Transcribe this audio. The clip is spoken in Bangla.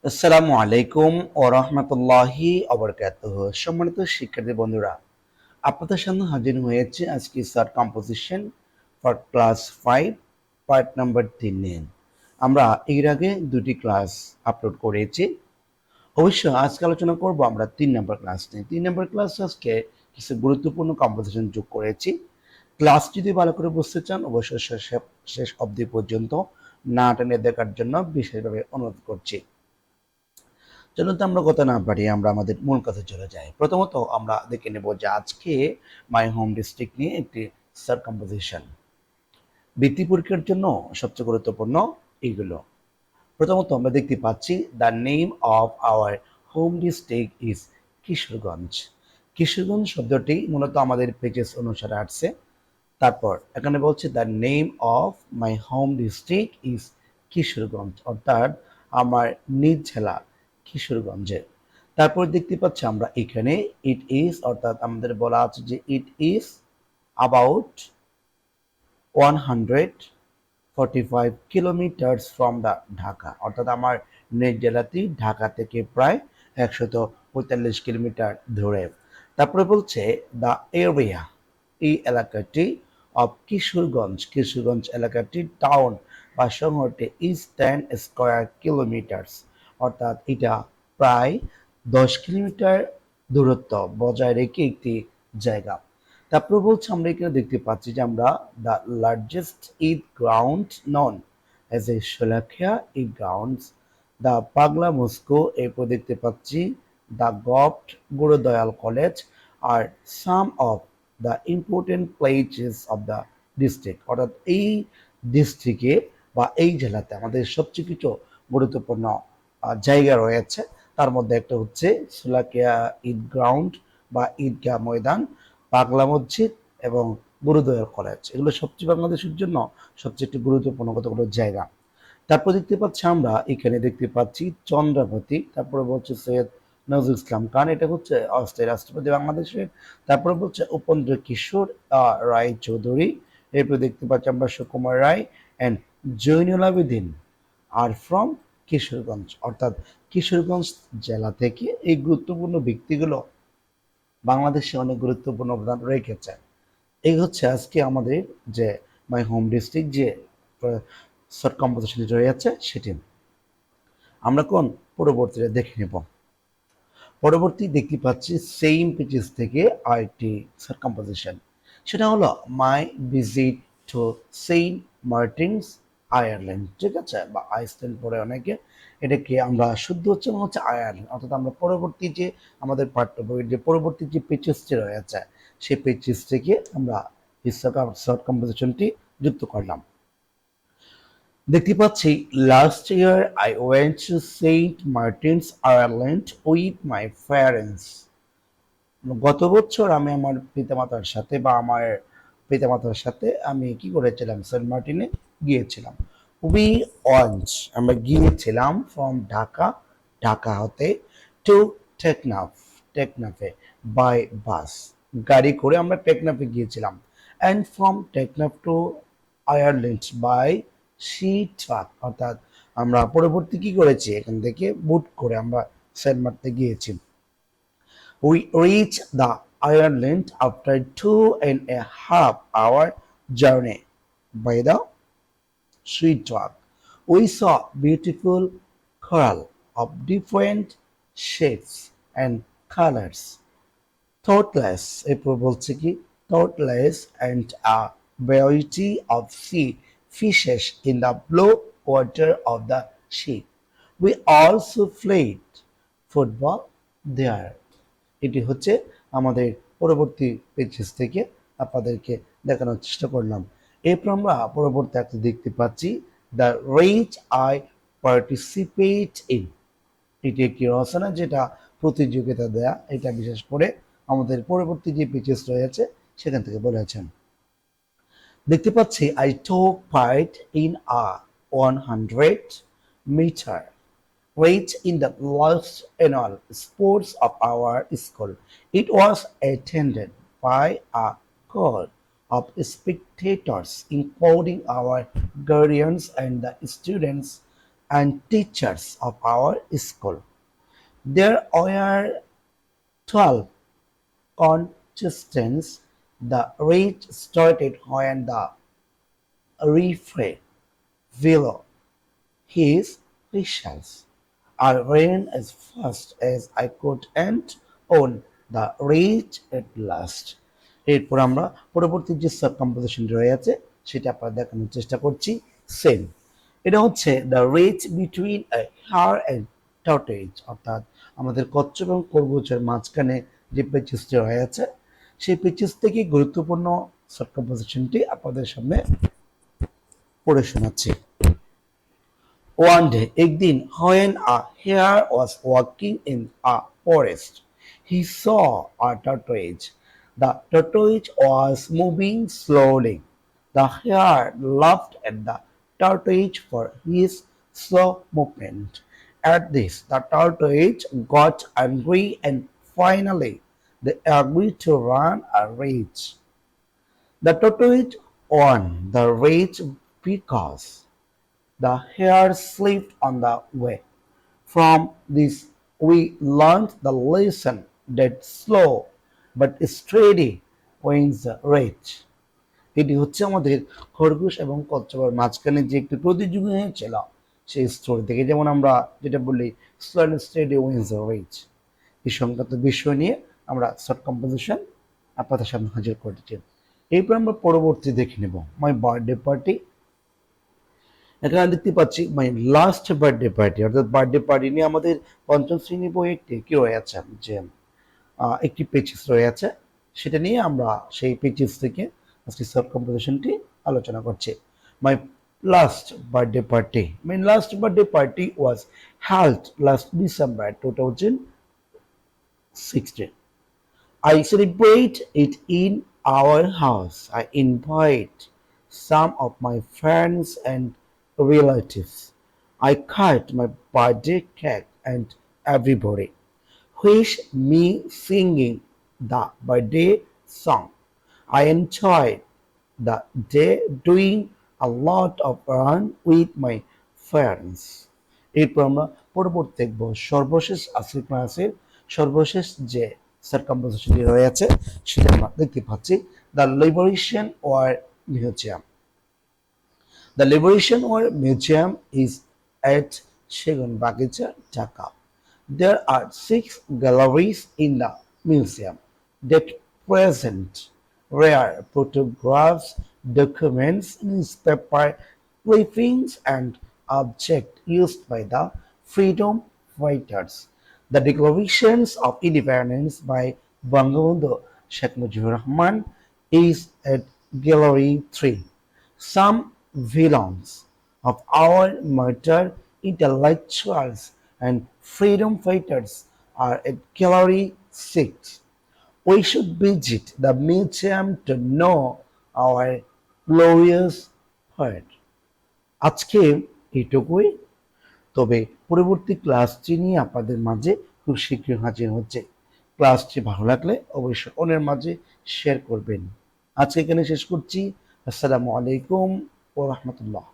আসসালামু আলাইকুম ও রহমতুল্লাহি অবরকাতুহ। সম্মানিত শিক্ষার্থী বন্ধুরা, আপনাদের সামনে হাজির হয়েছে আজকে sir composition for class 5 part number 3 নিয়ে। আমরা এর আগে দুটি ক্লাস আপলোড করেছি। অবশ্য আজকে আলোচনা করব আমরা 3 নম্বর ক্লাস নিয়ে। 3 নম্বর ক্লাস আজকে কিছু গুরুত্বপূর্ণ কম্পোজিশন যোগ করেছি। ক্লাস যদি ভালো করে বুঝতে চান অবশ্যই শেষ অবধি পর্যন্ত না টেনে দেখার জন্য বিশেষভাবে অনুরোধ করছি। চলুন তো আমরা কথা না বাড়িয়ে আমরা আমাদের মূল কথা চলে যাই। প্রথমত আমরা দেখে নেব যে আজকে মাই হোম ডিস্ট্রিক্ট নিয়ে একটি সারকম্পোজিশন। বৃত্তি পরীক্ষার জন্য সবচেয়ে গুরুত্বপূর্ণ এইগুলো। প্রথমত আমরা দেখতে পাচ্ছি the name of our home district is Kishoreganj. Kishoreganj শব্দটি মূলত আমাদের পেজেস অনুসারে আসছে। তারপর এখানে বলছে the name of my home district is Kishoreganj, অর্থাৎ আমার নিজ জেলা কিশোরগঞ্জে। তারপর দেখতে পাচ্ছি আমরা এখানে ইট ইজ, অর্থাৎ আমাদের বলা আছে যে it is about 145 kilometres from the Dhaka, অর্থাৎ আমার নিজ জেলাটি ঢাকা থেকে প্রায় 145 কিলোমিটার দূরে। তারপরে বলছে দ্য এরিয়া, এই এলাকাটি অফ কিশোরগঞ্জ, কিশোরগঞ্জ এলাকাটি টাউন বা শহরটি ইজ 10 স্কয়ার কিলোমিটার্স, অর্থাৎ এটা প্রায় 10 কিলোমিটার দূরত্ব বজায় রেখে একটি জায়গা। তারপর বলছে আমরা এখানে দেখতে পাচ্ছি যে আমরা the largest Eid ground known as a Sholakia Eid grounds, the Pagla mosque, এরপর দেখতে পাচ্ছি দ্য গভট গুরুদয়াল কলেজ আর some of the important places of the district, অর্থাৎ এই ডিস্ট্রিক্টে বা এই জেলাতে আমাদের সবচেয়ে কিছু গুরুত্বপূর্ণ জায়গা রয়েছে। তার মধ্যে একটা হচ্ছে শোলাকিয়া ঈদ গ্রাউন্ড বা ঈদগাহ ময়দান, পাগলা মসজিদ এবং গুরুদয়াল কলেজ। এগুলো সবচেয়ে বাংলাদেশের জন্য সবচেয়ে একটি গুরুত্বপূর্ণ কতগুলো জায়গা। তারপর দেখতে পাচ্ছি আমরা এখানে দেখতে পাচ্ছি চন্দ্রাবতী, তারপরে বলছে সৈয়দ নজরুল ইসলাম খান, এটা হচ্ছে অস্থায়ী রাষ্ট্রপতি বাংলাদেশের। তারপরে বলছে উপেন্দ্র কিশোর রায় চৌধুরী, এরপর দেখতে পাচ্ছি আমরা সুকুমার রায় অ্যান্ড জৈনুল আবেদিন আর ফ্রম কিশোরগঞ্জ, অর্থাৎ কিশোরগঞ্জ জেলা থেকে এই গুরুত্বপূর্ণ ব্যক্তিগুলো বাংলাদেশে অনেক গুরুত্বপূর্ণ অবদান রেখেছে। এই হচ্ছে আজকে আমাদের যে মাই হোম ডিস্ট্রিক্ট যে শর্ট কম্পোজিশন রয়েছে সেটি আমরা কোন পরবর্তীতে দেখে নেব। পরবর্তী দেখতে পাচ্ছি সেম পেজেস থেকে আরেকটি শর্ট কম্পোজিশন, সেটা হলো my visit to Saint Martin's Island, ঠিক আছে, বা আইসল্যান্ড পরে অনেকে, এটাকে আমরা শুদ্ধ উচ্চারণ হচ্ছে আয়ারল্যান্ড। অর্থাৎ আমরা পরবর্তী যে আমাদের পাঠ্য বইয়ের যে পরবর্তী যে পেজেসটি রয়েছে সেই পেজেস থেকে আমরা এই শর্ট কম্পোজিশনটি যুক্ত করলাম। দেখতে পাচ্ছি last year I went to Saint Martin's Island with my parents. গত বছর আমি আমার পিতামাতার সাথে আমি কি করেছিলাম, সেন্ট মার্টিনে গিয়েছিলাম। উই ওয়ান্ট, আমরা গিয়েছিলাম ফ্রম ঢাকা, ঢাকা হতে, টু টেকনাফ, টেকনাফে, বাই বাস, গাড়ি করে আমরা টেকনাফে গিয়েছিলাম। And from Teknaf to island by sea truck, অর্থাৎ আমরা পরবর্তী কি করেছি, এখান থেকে বুট করে আমরা সেন্ট মার্টিনে গিয়েছি। We reached the Ireland after 2.5 hour journey by the street truck. We saw beautiful coral of different shapes and colors, thoughtless, thoughtless and a variety of sea fishes in the blue water of the sea. We also played football there. এটি হচ্ছে আমাদের পরবর্তী পেজেস থেকে আপনাদেরকে দেখানোর চেষ্টা করলাম। এরপর আমরা পরবর্তী একটা দেখতে পাচ্ছি the range I participate in, এটি একটি রচনা যেটা প্রতিযোগিতা দেয়া, এটা বিশেষ করে আমাদের পরবর্তী যে পেজেস রয়েছে সেখান থেকে বলেছেন। দেখতে পাচ্ছি I took part in a 100 meter race in the last annual sports of our school. It was attended by a crowd of spectators, including our guardians and the students. and teachers of our school. There were 12 contestants. The race started when the referee below his results. I ran as fast as I could and on the reach at last. এরপর আমরা পরবর্তী যে সাব কম্পোজিশন রয়েছে সেটা আপনারা দেখানোর চেষ্টা করছি। সেম, এটা হচ্ছে the wretch between A her and টর্টোইজ, অর্থাৎ আমাদের কচ্ছপ এবং খরগোশের মাঝখানে যে পেচিসটি রয়েছে সেই পেচিস থেকে গুরুত্বপূর্ণ সাব কম্পোজিশনটি আপনাদের সামনে পড়ে শোনাচ্ছি। One day, एक दिन, when a hare was walking in a forest, he saw a tortoise. The tortoise was moving slowly. The hare laughed at the tortoise for his slow movement. At this, the tortoise got angry and finally they agreed to run a race. The tortoise won the race because the hare slipped on the way. From this, we learned the lesson that slow but steady wins the race. এটি হচ্ছে আমাদের খরগোশ এবং কচ্ছপের মাঝখানে যে একটি প্রতিযোগিতা হয়েছিল সেই স্টোরি থেকে, যেমন আমরা যেটা বলি slow and steady wins the race. এই সংক্রান্ত বিষয় নিয়ে আমরা শর্ট কম্পোজিশন আপনাদের সামনে হাজির করেছি। এরপর আমরা পরবর্তী দেখে নেব মাই বার্থডে পার্টি। এখানে দেখতে পাচ্ছি মাই লাস্ট বার্থডে পার্টি, অর্থাৎ বার্থডে পার্টি নিয়ে আমাদের পঞ্চম শ্রেণী বইয়ে কি রয়েছে যে একটি পেচিস রয়েছে, সেটা নিয়ে আমরা সেই পেচিস থেকে আজকে সাব কম্পোজিশনটি আলোচনা করছি। মাই last birthday party, my last birthday party was held last December 2016. I celebrate it in our house. I invite some of my friends and relatives. I cut my birthday cake and everybody wish me singing the birthday song. I enjoyed the day doing a lot of fun with my friends. এরপর আমরা পরবর্তী দেখব সর্বশেষ আজকের ক্লাসের সর্বশেষ যে সার্কামপোজিশনটি রয়েছে সেটা আমরা দেখতে পাচ্ছি the liberation war museum. The Liberation War Museum is at Segunbagicha, Dhaka. There are 6 galleries in the museum that present rare photographs, documents, newspaper clippings, and objects used by the freedom fighters. The Declarations of Independence by Bangabandhu Sheikh Mujibur Rahman is at Gallery 3. Some villains of our martyr intellectuals and freedom fighters are at Gallery 6. We should visit the museum to know our glorious heritage. আজকে এটুকুই, তবে পরবর্তী ক্লাসটি নিয়ে আপনাদের মাঝে খুব শীঘ্রই হাজির হচ্ছে। ক্লাসটি ভালো লাগলে অবশ্যই অন্যের মাঝে শেয়ার করবেন। আজকে এখানে শেষ করছি। আসসালামু আলাইকুম ওয়া রাহমাতুল্লাহ।